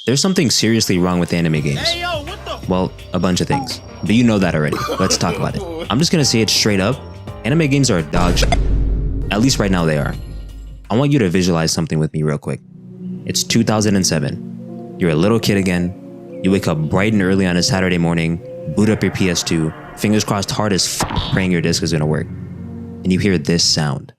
There's something seriously wrong with anime games. Hey, yo, what the? Well, a bunch of things. But you know that already. Let's talk about it. I'm just gonna say it straight up. Anime games are dog shit. At least right now they are. I want you to visualize something with me real quick. It's 2007. You're a little kid again. You wake up bright and early on a Saturday morning, boot up your PS2, fingers crossed hard as f, praying your disc is gonna work. And you hear this sound.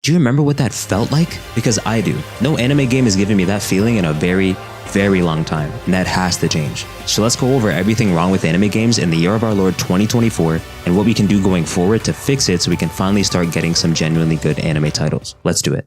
Do you remember what that felt like? Because I do. No anime game has given me that feeling in a very, very long time, and that has to change. So let's go over everything wrong with anime games in the year of our Lord 2024 and what we can do going forward to fix it so we can finally start getting some genuinely good anime titles. Let's do it.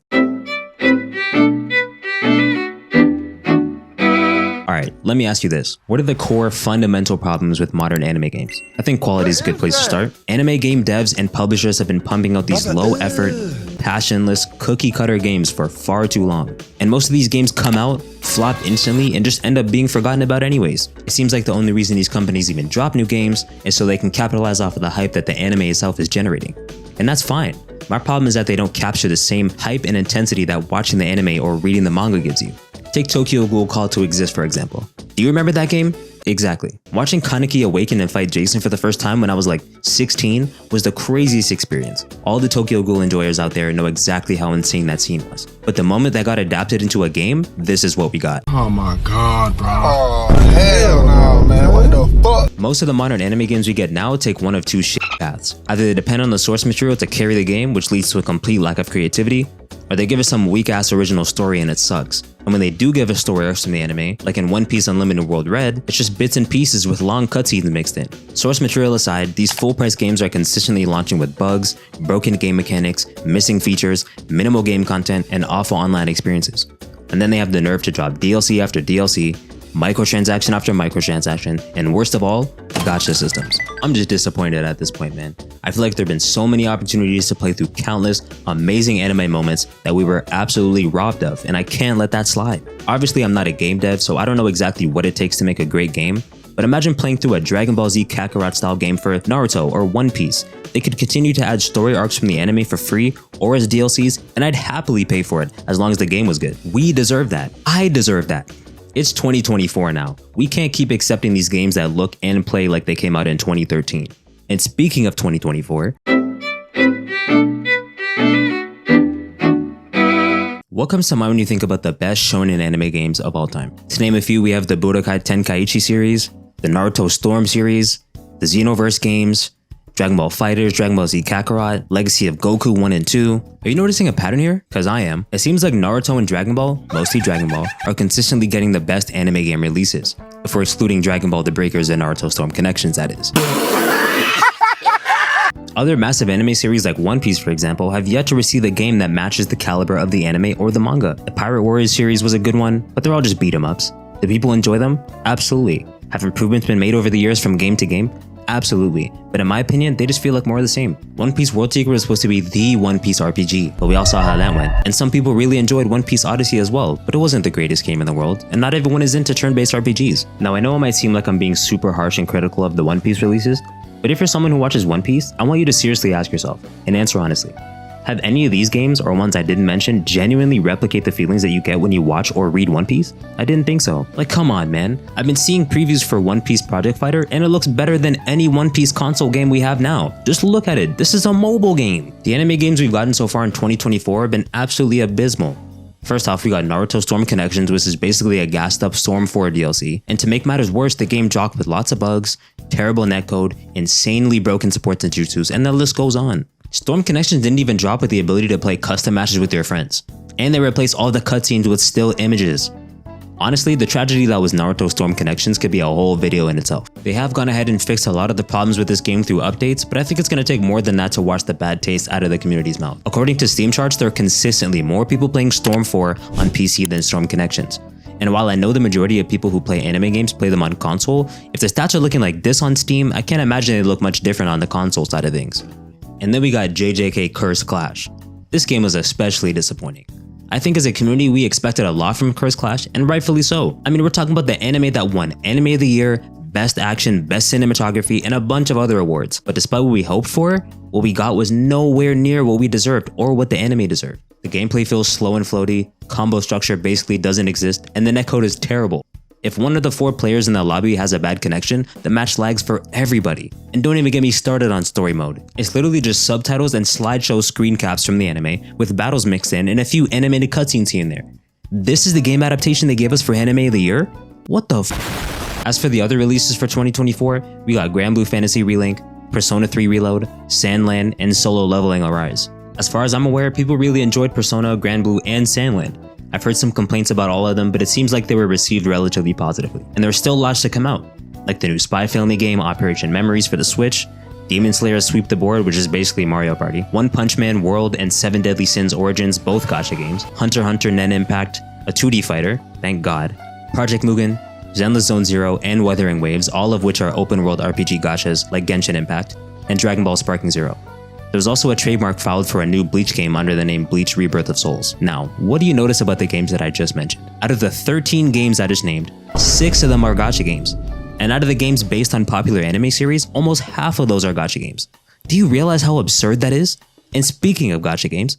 Alright, let me ask you this. What are the core fundamental problems with modern anime games? I think quality is a good place to start. Anime game devs and publishers have been pumping out these low effort, passionless, cookie cutter games for far too long. And most of these games come out, flop instantly, and just end up being forgotten about anyways. It seems like the only reason these companies even drop new games is so they can capitalize off of the hype that the anime itself is generating. And that's fine. My problem is that they don't capture the same hype and intensity that watching the anime or reading the manga gives you. Take Tokyo Ghoul Call to Exist for example. Do you remember that game? Exactly. Watching Kaneki awaken and fight Jason for the first time when I was like 16 was the craziest experience. All the Tokyo Ghoul enjoyers out there know exactly how insane that scene was. But the moment that got adapted into a game, this is what we got. Oh my god, bro. Oh, hell no, man. What the fuck? Most of the modern anime games we get now take one of two shit paths. Either they depend on the source material to carry the game, which leads to a complete lack of creativity, or they give us some weak-ass original story and it sucks. And when they do give us story arcs from the anime, like in One Piece Unlimited World Red, it's just bits and pieces with long cutscenes mixed in. Source material aside, these full-price games are consistently launching with bugs, broken game mechanics, missing features, minimal game content, and awful online experiences. And then they have the nerve to drop DLC after DLC, microtransaction after microtransaction, and worst of all, gacha systems. I'm just disappointed at this point, man. I feel like there have been so many opportunities to play through countless amazing anime moments that we were absolutely robbed of, and I can't let that slide. Obviously, I'm not a game dev, so I don't know exactly what it takes to make a great game, but imagine playing through a Dragon Ball Z Kakarot style game for Naruto or One Piece. They could continue to add story arcs from the anime for free or as DLCs, and I'd happily pay for it as long as the game was good. We deserve that. I deserve that. It's 2024 now. We can't keep accepting these games that look and play like they came out in 2013. And speaking of 2024, what comes to mind when you think about the best shonen anime games of all time? To name a few, we have the Budokai Tenkaichi series, the Naruto Storm series, the Xenoverse games, Dragon Ball FighterZ, Dragon Ball Z Kakarot, Legacy of Goku 1 and 2. Are you noticing a pattern here? Cause I am. It seems like Naruto and Dragon Ball, mostly Dragon Ball, are consistently getting the best anime game releases. If we're excluding Dragon Ball The Breakers and Naruto Storm Connections, that is. Other massive anime series like One Piece, for example, have yet to receive a game that matches the caliber of the anime or the manga. The Pirate Warriors series was a good one, but they're all just beat 'em ups. Do people enjoy them? Absolutely. Have improvements been made over the years from game to game? Absolutely, but in my opinion, they just feel like more of the same. One Piece World Seeker was supposed to be the One Piece RPG, but we all saw how that went. And some people really enjoyed One Piece Odyssey as well, but it wasn't the greatest game in the world, and not everyone is into turn-based RPGs. Now I know it might seem like I'm being super harsh and critical of the One Piece releases, but if you're someone who watches One Piece, I want you to seriously ask yourself, and answer honestly. Have any of these games, or ones I didn't mention, genuinely replicate the feelings that you get when you watch or read One Piece? I didn't think so. Like, come on, man. I've been seeing previews for One Piece Project Fighter, and it looks better than any One Piece console game we have now. Just look at it. This is a mobile game. The anime games we've gotten so far in 2024 have been absolutely abysmal. First off, we got Naruto Storm Connections, which is basically a gassed up Storm 4 DLC. And to make matters worse, the game jocked with lots of bugs, terrible netcode, insanely broken supports and jutsus, and the list goes on. Storm Connections didn't even drop with the ability to play custom matches with your friends. And they replaced all the cutscenes with still images. Honestly, the tragedy that was Naruto Storm Connections could be a whole video in itself. They have gone ahead and fixed a lot of the problems with this game through updates, but I think it's going to take more than that to wash the bad taste out of the community's mouth. According to Steam charts, there are consistently more people playing Storm 4 on PC than Storm Connections. And while I know the majority of people who play anime games play them on console, if the stats are looking like this on Steam, I can't imagine they look much different on the console side of things. And then we got JJK Curse Clash. This game was especially disappointing. I think as a community, we expected a lot from Curse Clash, and rightfully so. I mean, we're talking about the anime that won Anime of the Year, best action, best cinematography, and a bunch of other awards. But despite what we hoped for, what we got was nowhere near what we deserved or what the anime deserved. The gameplay feels slow and floaty, combo structure basically doesn't exist, and the netcode is terrible. If one of the 4 players in the lobby has a bad connection, the match lags for everybody. And don't even get me started on story mode. It's literally just subtitles and slideshow screen caps from the anime, with battles mixed in and a few animated cutscenes here and there. This is the game adaptation they gave us for Anime of the Year? What the f? As for the other releases for 2024, we got Grand Blue Fantasy Relink, Persona 3 Reload, Sandland, and Solo Leveling Arise. As far as I'm aware, people really enjoyed Persona, Grand Blue, and Sandland. I've heard some complaints about all of them, but it seems like they were received relatively positively. And there's still lots to come out, like the new Spy Family game Operation Memories for the Switch, Demon Slayer Sweep the Board, which is basically Mario Party, One Punch Man World and 7 Deadly Sins Origins, both gacha games, Hunter x Hunter Nen Impact, a 2D fighter, thank God, Project Mugen, Zenless Zone Zero, and Wuthering Waves, all of which are open world RPG gachas like Genshin Impact, and Dragon Ball Sparking Zero. There's also a trademark filed for a new Bleach game under the name Bleach Rebirth of Souls. Now, what do you notice about the games that I just mentioned? Out of the 13 games I just named, 6 of them are gacha games. And out of the games based on popular anime series, almost half of those are gacha games. Do you realize how absurd that is? And speaking of gacha games,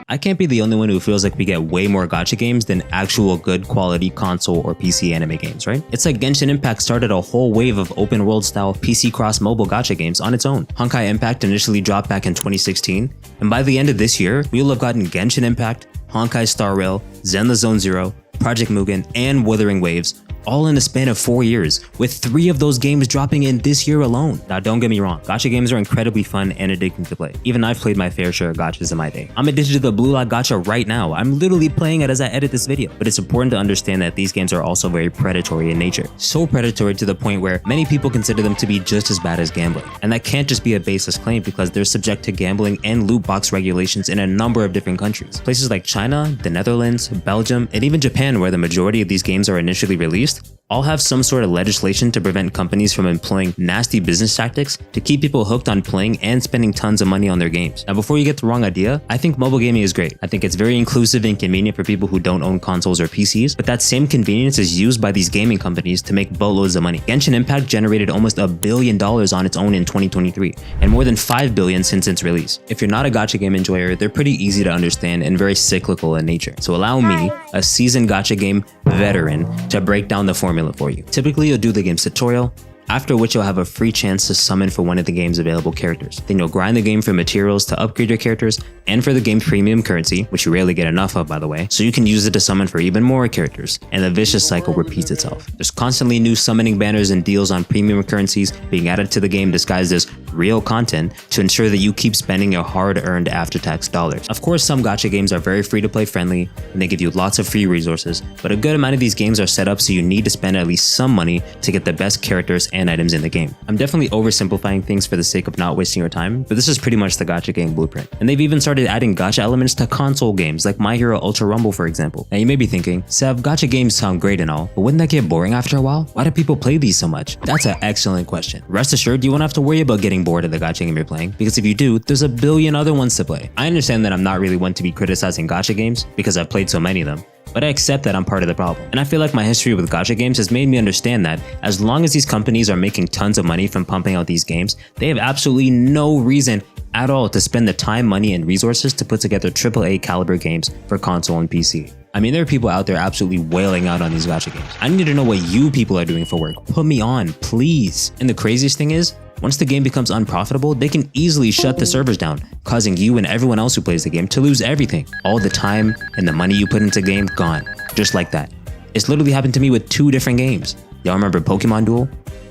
I can't be the only one who feels like we get way more gacha games than actual good quality console or PC anime games, right? It's like Genshin Impact started a whole wave of open world style PC cross mobile gacha games on its own. Honkai Impact initially dropped back in 2016, and by the end of this year, we will have gotten Genshin Impact, Honkai Star Rail, Zenless Zone Zero, Project Mugen, and Wuthering Waves, all in a span of 4 years, with 3 of those games dropping in this year alone. Now don't get me wrong, gacha games are incredibly fun and addicting to play. Even I've played my fair share of gachas in my day. I'm addicted to the Blue Lock gacha right now. I'm literally playing it as I edit this video. But it's important to understand that these games are also very predatory in nature. So predatory to the point where many people consider them to be just as bad as gambling. And that can't just be a baseless claim because they're subject to gambling and loot box regulations in a number of different countries. Places like China, the Netherlands, Belgium, and even Japan, where the majority of these games are initially released, all have some sort of legislation to prevent companies from employing nasty business tactics to keep people hooked on playing and spending tons of money on their games. Now, before you get the wrong idea, I think mobile gaming is great. I think it's very inclusive and convenient for people who don't own consoles or PCs, but that same convenience is used by these gaming companies to make boatloads of money. Genshin Impact generated almost $1 billion on its own in 2023, and more than $5 billion since its release. If you're not a gacha game enjoyer, they're pretty easy to understand and very cyclical in nature. So allow me, a seasoned gacha game veteran, to break down the formula for you. Typically, you'll do the game's tutorial, after which you'll have a free chance to summon for one of the game's available characters. Then you'll grind the game for materials to upgrade your characters and for the game's premium currency, which you rarely get enough of by the way, so you can use it to summon for even more characters, and the vicious cycle repeats itself. There's constantly new summoning banners and deals on premium currencies being added to the game disguised as real content to ensure that you keep spending your hard-earned after-tax dollars. Of course, some gacha games are very free-to-play friendly and they give you lots of free resources, but a good amount of these games are set up so you need to spend at least some money to get the best characters and items in the game. I'm definitely oversimplifying things for the sake of not wasting your time, but this is pretty much the gacha game blueprint. And they've even started adding gacha elements to console games like My Hero Ultra Rumble, for example. Now you may be thinking, Sev, gacha games sound great and all, but wouldn't that get boring after a while? Why do people play these so much? That's an excellent question. Rest assured, you won't have to worry about getting bored of the gacha game you're playing, because if you do, there's a billion other ones to play. I understand that I'm not really one to be criticizing gacha games because I've played so many of them, but I accept that I'm part of the problem. And I feel like my history with gacha games has made me understand that as long as these companies are making tons of money from pumping out these games, they have absolutely no reason at all to spend the time, money, and resources to put together AAA caliber games for console and PC. I mean, there are people out there absolutely wailing out on these gacha games. I need to know what you people are doing for work. Put me on, please. And the craziest thing is, once the game becomes unprofitable, they can easily shut the servers down, causing you and everyone else who plays the game to lose everything. All the time and the money you put into the game, gone. Just like that. It's literally happened to me with 2 different games. Y'all remember Pokemon Duel?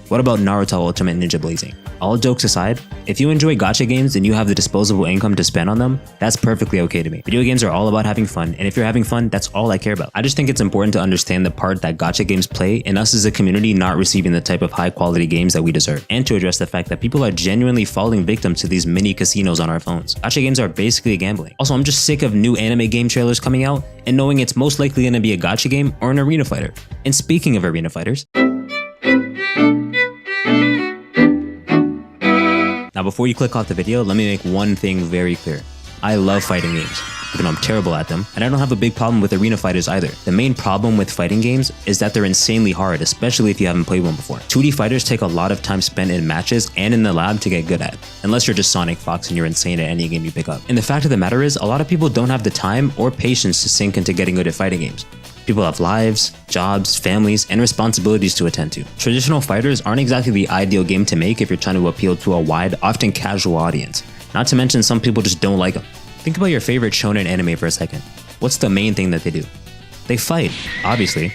What about Naruto Ultimate Ninja Blazing? All jokes aside, if you enjoy gacha games and you have the disposable income to spend on them, that's perfectly okay to me. Video games are all about having fun, and if you're having fun, that's all I care about. I just think it's important to understand the part that gacha games play in us as a community not receiving the type of high quality games that we deserve, and to address the fact that people are genuinely falling victim to these mini casinos on our phones. Gacha games are basically gambling. Also, I'm just sick of new anime game trailers coming out and knowing it's most likely going to be a gacha game or an arena fighter. And speaking of arena fighters, now before you click off the video, let me make one thing very clear. I love fighting games. even though I'm terrible at them, and I don't have a big problem with arena fighters either. The main problem with fighting games is that they're insanely hard, especially if you haven't played one before. 2D fighters take a lot of time spent in matches and in the lab to get good at, unless you're just Sonic Fox and you're insane at any game you pick up. And the fact of the matter is, a lot of people don't have the time or patience to sink into getting good at fighting games. People have lives, jobs, families, and responsibilities to attend to. Traditional fighters aren't exactly the ideal game to make if you're trying to appeal to a wide, often casual audience. Not to mention some people just don't like them. Think about your favorite shonen anime for a second. What's the main thing that they do? They fight, obviously.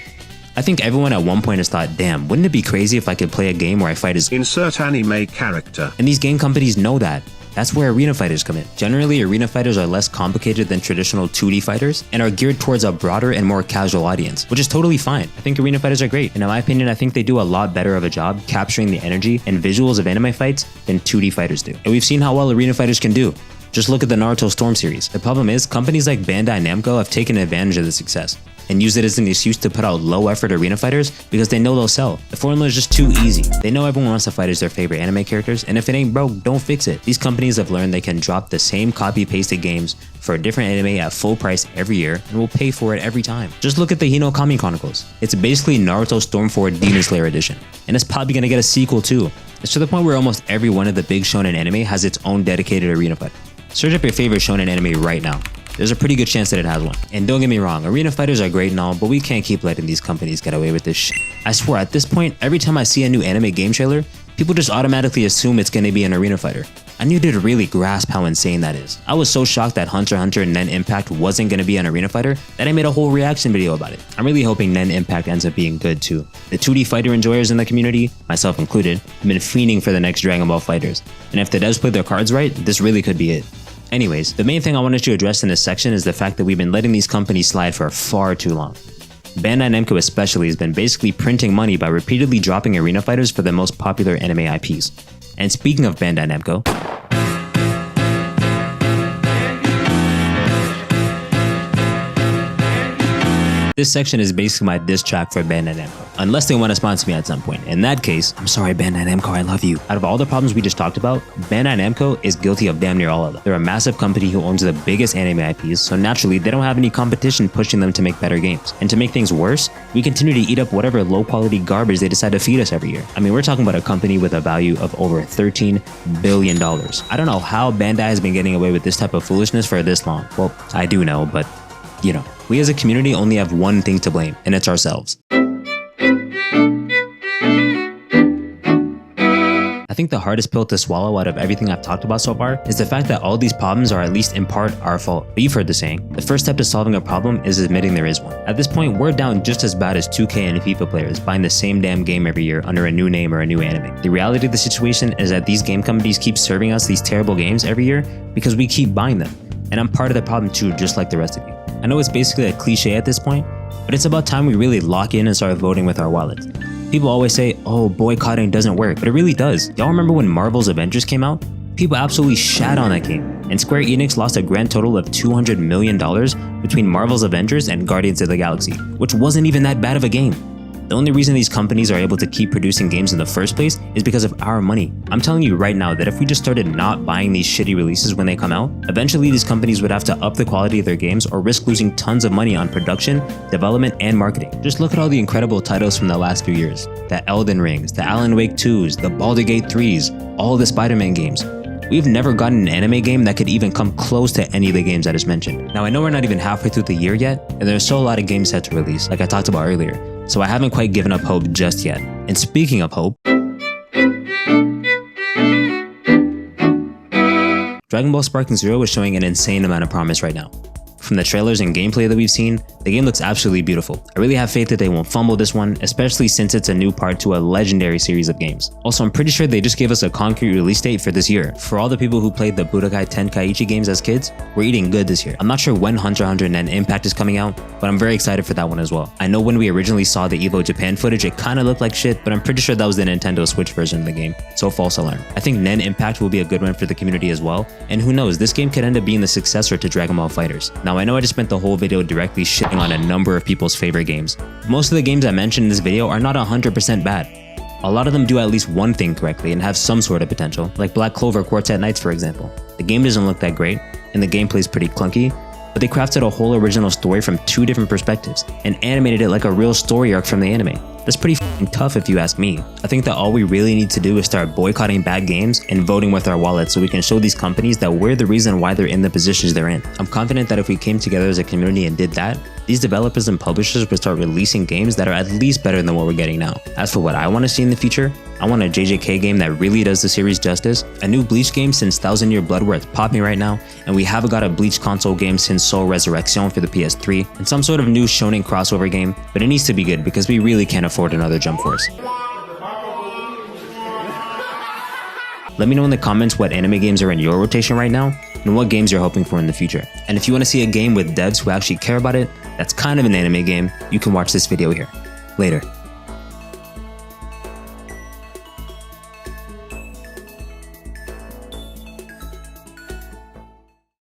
I think everyone at one point has thought, damn, wouldn't it be crazy if I could play a game where I fight as insert anime character. And these game companies know that. That's where arena fighters come in. Generally, arena fighters are less complicated than traditional 2D fighters and are geared towards a broader and more casual audience, which is totally fine. I think arena fighters are great, and in my opinion, I think they do a lot better of a job capturing the energy and visuals of anime fights than 2D fighters do. And we've seen how well arena fighters can do. Just look at the Naruto Storm series. The problem is, companies like Bandai Namco have taken advantage of the success and use it as an excuse to put out low-effort arena fighters because they know they'll sell. The formula is just too easy. They know everyone wants to fight as their favorite anime characters, and if it ain't broke, don't fix it. These companies have learned they can drop the same copy-pasted games for a different anime at full price every year and will pay for it every time. Just look at the Hino Kami Chronicles. It's basically Naruto Stormforward Demon Slayer edition, and it's probably gonna get a sequel too. It's to the point where almost every one of the big shonen anime has its own dedicated arena fighter. Search up your favorite shonen anime right now. There's a pretty good chance that it has one. And don't get me wrong, arena fighters are great and all, but we can't keep letting these companies get away with this shit. I swear, at this point, every time I see a new anime game trailer, people just automatically assume it's gonna be an arena fighter. I need you to really grasp how insane that is. I was so shocked that Hunter x Hunter Nen Impact wasn't gonna be an arena fighter that I made a whole reaction video about it. I'm really hoping Nen Impact ends up being good too. The 2D fighter enjoyers in the community, myself included, have been fiending for the next Dragon Ball FighterZ. And if the devs play their cards right, this really could be it. Anyways, the main thing I wanted to address in this section is the fact that we've been letting these companies slide for far too long. Bandai Namco especially has been basically printing money by repeatedly dropping arena fighters for the most popular anime IPs. And speaking of Bandai Namco, this section is basically my diss track for Bandai Namco, unless they want to sponsor me at some point. In that case, I'm sorry Bandai Namco, I love you. Out of all the problems we just talked about, Bandai Namco is guilty of damn near all of them. They're a massive company who owns the biggest anime IPs, so naturally they don't have any competition pushing them to make better games. And to make things worse, we continue to eat up whatever low quality garbage they decide to feed us every year. I mean, we're talking about a company with a value of over $13 billion. I don't know how Bandai has been getting away with this type of foolishness for this long. Well, I do know, but you know, we as a community only have one thing to blame, and it's ourselves. I think the hardest pill to swallow out of everything I've talked about so far is the fact that all these problems are at least in part our fault. But you've heard the saying, the first step to solving a problem is admitting there is one. At this point, we're down just as bad as 2K and FIFA players buying the same damn game every year under a new name or a new anime. The reality of the situation is that these game companies keep serving us these terrible games every year because we keep buying them. And I'm part of the problem too, just like the rest of you. I know it's basically a cliche at this point, but it's about time we really lock in and start voting with our wallets. People always say, oh, boycotting doesn't work, but it really does. Y'all remember when Marvel's Avengers came out? People absolutely shat on that game, and Square Enix lost a grand total of $200 million between Marvel's Avengers and Guardians of the Galaxy, which wasn't even that bad of a game. The only reason these companies are able to keep producing games in the first place is because of our money. I'm telling you right now that if we just started not buying these shitty releases when they come out, eventually these companies would have to up the quality of their games or risk losing tons of money on production, development, and marketing. Just look at all the incredible titles from the last few years. The Elden Rings, the Alan Wake 2s, the Baldur's Gate 3s, all the Spider-Man games. We've never gotten an anime game that could even come close to any of the games I just mentioned. Now I know we're not even halfway through the year yet, and there's still a lot of games set to release, like I talked about earlier, so I haven't quite given up hope just yet. And speaking of hope, Dragon Ball Sparking Zero is showing an insane amount of promise right now. From the trailers and gameplay that we've seen, the game looks absolutely beautiful. I really have faith that they won't fumble this one, especially since it's a new part to a legendary series of games. Also, I'm pretty sure they just gave us a concrete release date for this year. For all the people who played the Budokai Tenkaichi games as kids, we're eating good this year. I'm not sure when Hunter x Hunter Nen Impact is coming out, but I'm very excited for that one as well. I know when we originally saw the EVO Japan footage, it kinda looked like shit, but I'm pretty sure that was the Nintendo Switch version of the game, so false alarm. I think Nen Impact will be a good one for the community as well, and who knows, this game could end up being the successor to Dragon Ball FighterZ. Now I know I just spent the whole video directly shitting on a number of people's favorite games. Most of the games I mentioned in this video are not 100% bad. A lot of them do at least one thing correctly and have some sort of potential, like Black Clover Quartet Nights for example. The game doesn't look that great, and the gameplay is pretty clunky, but they crafted a whole original story from 2 different perspectives and animated it like a real story arc from the anime. That's pretty f***ing tough if you ask me. I think that all we really need to do is start boycotting bad games and voting with our wallets so we can show these companies that we're the reason why they're in the positions they're in. I'm confident that if we came together as a community and did that, these developers and publishers would start releasing games that are at least better than what we're getting now. As for what I want to see in the future, I want a JJK game that really does the series justice, a new Bleach game since 1000 Year Blood Worth popping right now, and we haven't got a Bleach console game since Soul Resurrection for the PS3, and some sort of new shonen crossover game, but it needs to be good because we really can't afford another Jump Force. Let me know in the comments what anime games are in your rotation right now, and what games you're hoping for in the future. And if you want to see a game with devs who actually care about it, that's kind of an anime game, you can watch this video here. Later.